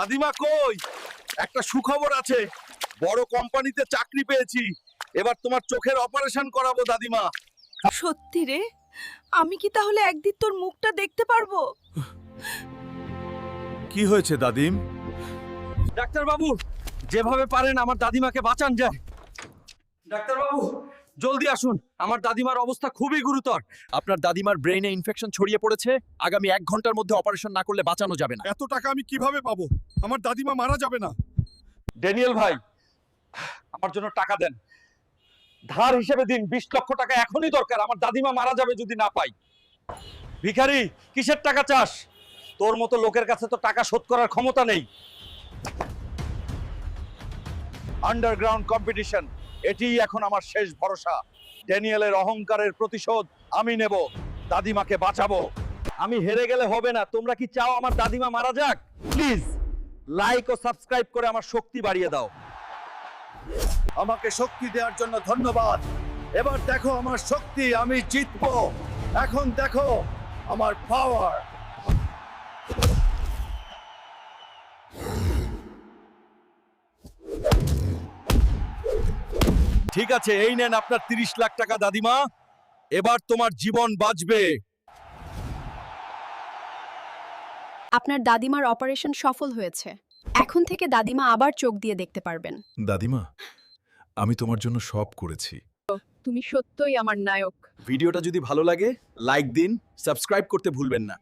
দাদিমা কই? একটা সুখবর আছে, বড় কোম্পানিতে চাকরি পেয়েছি। এবার তোমার চোখের অপারেশন করাবো দাদিমা। সত্যি রে, আমি কি তাহলে একদিন তোর মুখটা দেখতে পারবো? কি হয়েছে দাদিম? ডাক্তার বাবু, যেভাবে পারেন আমার দাদিমাকে বাঁচান যায়। ডাক্তার বাবু, জলদি আসুন, আমার দাদিমার অবস্থা খুবই গুরুতর। আপনার দাদিমার ব্রেইনে ইনফেকশন ছড়িয়ে পড়েছে। আগামী 1 ঘন্টার মধ্যে অপারেশন না করলে বাঁচানো যাবে না। এত টাকা আমি কিভাবে পাবো? আমার দাদিমা মারা যাবে না। ড্যানিয়েল ভাই, আমার জন্য টাকা দেন। ধার হিসেবে দিন, 20 লক্ষ টাকা এখনই দরকার। আমার দাদিমা মারা যাবে যদি না পাই। ভিখারি, কিসের টাকা চাস? তোর মতো লোকের কাছে তো টাকা শোধ করার ক্ষমতা নেই। আন্ডারগ্রাউন্ড কম্পিটিশন, এটিই এখন আমার শেষ ভরসা। ড্যানিয়েলের অহংকারের প্রতিশোধ আমি নেব, দাদিমাকে বাঁচাবো। আমি হেরে গেলে হবে না। তোমরা কি চাও আমার দাদিমা মারা যাক? প্লিজ লাইক ও সাবস্ক্রাইব করে আমার শক্তি বাড়িয়ে দাও। আমাকে শক্তি দেওয়ার জন্য ধন্যবাদ। এবার দেখো আমার শক্তি, আমি জিতবো। এখন দেখো আমার পাওয়ার। ঠিক আছে, এই নেন আপনার 30 লাখ টাকা দাদিমা। এবার তোমার জীবন বাঁচবে। আপনার দাদিমার অপারেশন সফল হয়েছে। এখন থেকে দাদিমা আবার চোখ দিয়ে দেখতে পারবেন। দাদিমা, আমি তোমার জন্য সব করেছি। তুমি সত্যই আমার নায়ক। ভিডিওটা যদি ভালো লাগে লাইক দিন, সাবস্ক্রাইব করতে ভুলবেন না।